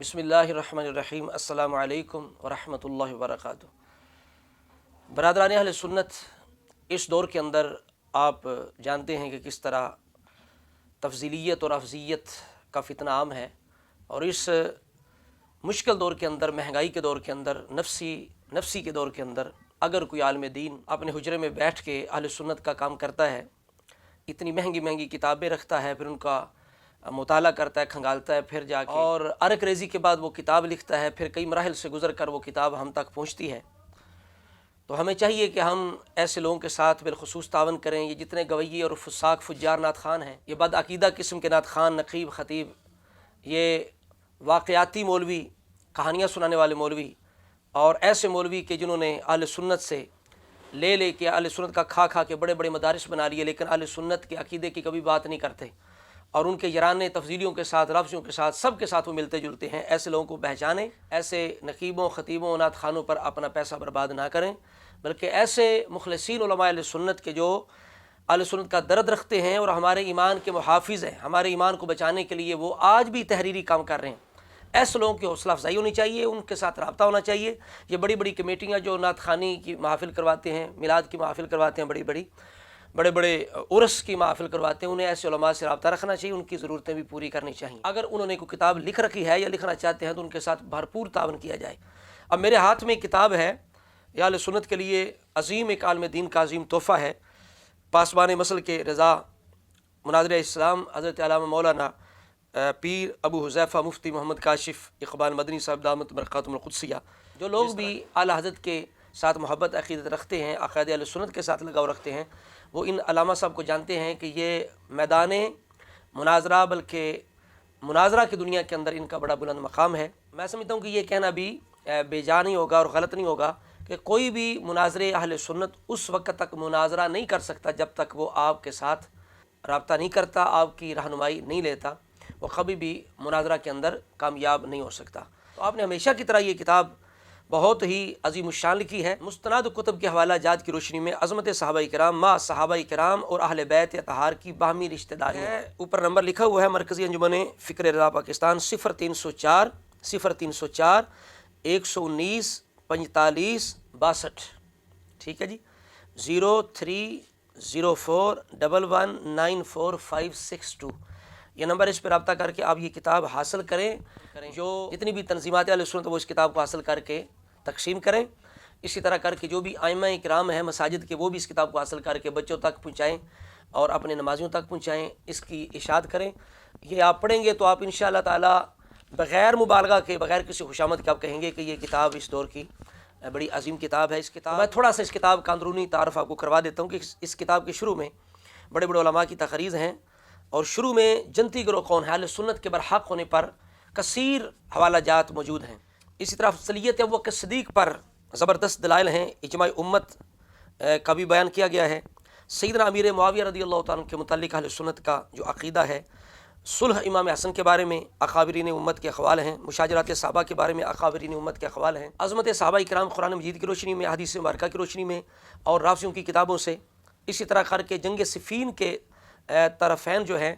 بسم اللہ الرحمن الرحیم السلام علیکم ورحمۃ اللہ وبرکاتہ۔ برادران اہل سنت، اس دور کے اندر آپ جانتے ہیں کہ کس طرح تفضیلیت اور افضیت کا فتنہ عام ہے، اور اس مشکل دور کے اندر، مہنگائی کے دور کے اندر، نفسی کے دور کے اندر اگر کوئی عالم دین اپنے حجرے میں بیٹھ کے اہل سنت کا کام کرتا ہے، اتنی مہنگی مہنگی کتابیں رکھتا ہے، پھر ان کا مطالعہ کرتا ہے، کھنگالتا ہے، پھر جا کے اور عرق ریزی کے بعد وہ کتاب لکھتا ہے، پھر کئی مراحل سے گزر کر وہ کتاب ہم تک پہنچتی ہے، تو ہمیں چاہیے کہ ہم ایسے لوگوں کے ساتھ بالخصوص تعاون کریں۔ یہ جتنے گویی اور فساق فجار نعت خان ہیں، یہ بد عقیدہ قسم کے نعت خان، نقیب، خطیب، یہ واقعاتی مولوی، کہانیاں سنانے والے مولوی، اور ایسے مولوی کہ جنہوں نے اہل سنت سے لے کے اہل سنت کا کھا کے بڑے بڑے مدارس بنا لیے، لیکن اہل سنت کے عقیدے کی کبھی بات نہیں کرتے، اور ان کے یرانے تفضیلیوں کے ساتھ، لفظوں کے ساتھ، سب کے ساتھ وہ ملتے جلتے ہیں۔ ایسے لوگوں کو پہچانیں، ایسے نقیبوں، خطیبوں، نعت خانوں پر اپنا پیسہ برباد نہ کریں، بلکہ ایسے مخلصین علماء اہل سنت کے جو اہل سنت کا درد رکھتے ہیں اور ہمارے ایمان کے محافظ ہیں، ہمارے ایمان کو بچانے کے لیے وہ آج بھی تحریری کام کر رہے ہیں، ایسے لوگوں کی حوصلہ افزائی ہونی چاہیے، ان کے ساتھ رابطہ ہونا چاہیے۔ یہ بڑی بڑی کمیٹیاں جو نعت خوانی کی محافل کرواتے ہیں، میلاد کی محافل کرواتے ہیں، بڑے بڑے عرس کی محافل کرواتے ہیں، انہیں ایسے علماء سے رابطہ رکھنا چاہیے، ان کی ضرورتیں بھی پوری کرنی چاہیے۔ اگر انہوں نے کوئی کتاب لکھ رکھی ہے یا لکھنا چاہتے ہیں تو ان کے ساتھ بھرپور تعاون کیا جائے۔ اب میرے ہاتھ میں ایک کتاب ہے، یہ اہل سنت کے لیے عظیم، ایک عالم دین کا عظیم تحفہ ہے، پاسبان مسلک کے رضا مناظر اسلام حضرت علامہ مولانا پیر ابو حذیفہ مفتی محمد کاشف اقبال مدنی صاحب دامت برکاتہم القدسیہ۔ جو لوگ بھی اعلیٰ حضرت کے ساتھ محبت عقیدت رکھتے ہیں، عقائد اہل سنت کے ساتھ لگاؤ رکھتے ہیں، وہ ان علامہ صاحب کو جانتے ہیں کہ یہ میدان مناظرہ، بلکہ مناظرہ کی دنیا کے اندر ان کا بڑا بلند مقام ہے۔ میں سمجھتا ہوں کہ یہ کہنا بھی بے جا نہیں ہوگا اور غلط نہیں ہوگا کہ کوئی بھی مناظر اہل سنت اس وقت تک مناظرہ نہیں کر سکتا جب تک وہ آپ کے ساتھ رابطہ نہیں کرتا، آپ کی رہنمائی نہیں لیتا، وہ کبھی بھی مناظرہ کے اندر کامیاب نہیں ہو سکتا۔ تو آپ نے ہمیشہ کی طرح یہ کتاب بہت ہی عظیم الشان لکھی ہے، مستند کتب کے حوالہ جات کی روشنی میں عظمت صحابہ کرام، مع صحابہ کرام اور اہل بیت اطہار کی باہمی رشتہ داری ہے۔ اوپر نمبر لکھا ہوا ہے، مرکزی انجمن فکر رضا پاکستان 0304 0304 119 45 62، ٹھیک ہے جی، 030411945562، یہ نمبر، اس پہ رابطہ کر کے آپ یہ کتاب حاصل کریں۔ جو جتنی بھی تنظیمات اہل سنت وہ اس کتاب کو حاصل کر کے تقسیم کریں، اسی طرح کر کے جو بھی ائمہ کرام ہیں مساجد کے، وہ بھی اس کتاب کو حاصل کر کے بچوں تک پہنچائیں اور اپنے نمازیوں تک پہنچائیں، اس کی اشاعت کریں۔ یہ آپ پڑھیں گے تو آپ انشاءاللہ تعالی بغیر مبالغہ کے، بغیر کسی خوشامد کے آپ کہیں گے کہ یہ کتاب اس دور کی بڑی عظیم کتاب ہے۔ اس کتاب میں تھوڑا سا اس کتاب کا اندرونی تعارف آپ کو کروا دیتا ہوں کہ اس کتاب کے شروع میں بڑے بڑے علماء کی تقاریر ہیں، اور شروع میں جنتی گروہ کون ہے، اہل سنت کے برحق ہونے پر کثیر حوالہ جات موجود ہیں۔ اسی طرح افضلیت ابوبکر صدیق پر زبردست دلائل ہیں، اجماع امت کا بھی بیان کیا گیا ہے۔ سیدنا امیر معاویہ رضی اللہ تعالیٰ عنہ کے متعلق اہل سنت کا جو عقیدہ ہے، صلح امام حسن کے بارے میں اکابرین امت کے اقوال ہیں، مشاجرات صحابہ کے بارے میں اکابرین امت کے اقوال ہیں، عظمت صحابہ کرام قرآن مجید کی روشنی میں، احادیث مبارکہ کی روشنی میں اور رافضیوں کی کتابوں سے، اسی طرح کر کے جنگ صفین کے طرفین جو ہیں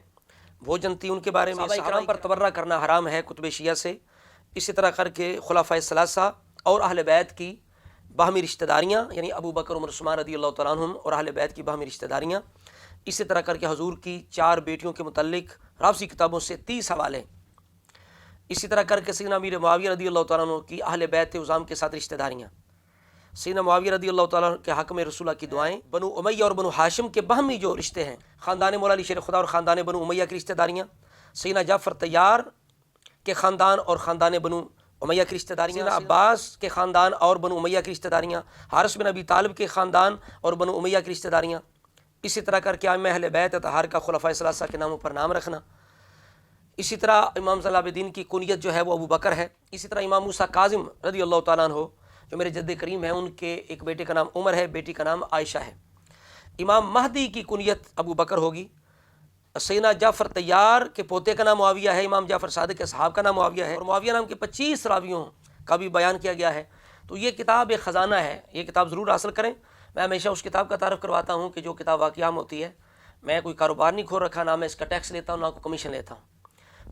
وہ جنتی، ان کے بارے میں صحابہ کرام پر تبرہ کرنا حرام ہے کتب شیعہ سے، اسی طرح کر کے خلفائے ثلاثہ اور اہل بیت کی باہمی رشتہ داریاں، یعنی ابو بکر عمر عثمان رضی اللہ تعالیٰ عنہم اور اہل بیت کی باہمی رشتہ داریاں، اسی طرح کر کے حضور کی 4 بیٹیوں کے متعلق رافضی کتابوں سے 30 حوالے، اسی طرح کر کے سیدنا امیر معاویہ رضی اللہ تعالیٰ عنہ کی اہل بیت عظام کے ساتھ رشتہ داریاں، سیدنا معاویہ رضی اللہ تعالیٰ عنہ کے حق میں رسول اللہ کی دعائیں، بنو امیہ اور بنو ہاشم کے باہمی جو رشتے ہیں، خاندان مولا علی شیر خدا اور خاندان بنو امیہ کی رشتہ داریاں، سیدنا جعفر طیار کے خاندان اور خاندان بنو امیہ کی رشتہ داریاں، سیدنا عباس کے خاندان اور بنو امیہ کی رشتہ داریاں، حارث بن ابی طالب کے خاندان اور بنو امیہ کی رشتہ داریاں، اسی طرح کر کے ائمہ اہل بیت اطہار کا خلفائے ثلاثہ کے ناموں پر نام رکھنا، اسی طرح امام زین العابدین کی کنیت جو ہے وہ ابو بکر ہے، اسی طرح امام موسیٰ کاظم رضی اللہ تعالیٰ عنہ جو میرے جد کریم ہیں، ان کے ایک بیٹے کا نام عمر ہے، بیٹی کا نام عائشہ ہے۔ امام مہدی کی کنیت ابو بکر ہوگی۔ سیدنا جعفر طیار کے پوتے کا نام معاویہ ہے، امام جعفر صادق کے صحاب کا نام معاویہ ہے، اور معاویہ نام کے 25 راویوں کا بھی بیان کیا گیا ہے۔ تو یہ کتاب ایک خزانہ ہے، یہ کتاب ضرور حاصل کریں۔ میں ہمیشہ اس کتاب کا تعارف کرواتا ہوں کہ جو کتاب واقعہ عام ہوتی ہے، میں کوئی کاروبار نہیں کھول رکھا، نہ میں اس کا ٹیکس لیتا ہوں، نہ کوئی کمیشن لیتا ہوں،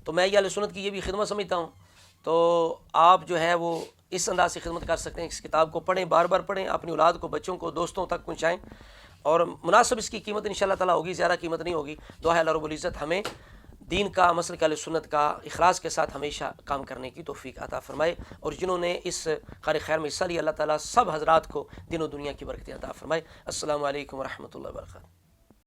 تو میں یہ اہل سنت کی یہ بھی خدمت سمجھتا ہوں تو آپ جو ہے وہ اس انداز سے خدمت کر سکتے ہیں، اس کتاب کو پڑھیں، بار بار پڑھیں، اپنی اولاد کو، بچوں کو، دوستوں تک پہنچائیں، اور مناسب اس کی قیمت انشاءاللہ تعالیٰ ہوگی، زیادہ قیمت نہیں ہوگی۔ دعا ہے اللہ رب العزت ہمیں دین کا، مسلک اہل سنت کا اخلاص کے ساتھ ہمیشہ کام کرنے کی توفیق عطا فرمائے، اور جنہوں نے اس قاری خیر میں حصہ لیا، اللہ تعالیٰ سب حضرات کو دین و دنیا کی برکتیں عطا فرمائے۔ السلام علیکم ورحمۃ اللہ وبرکاتہ۔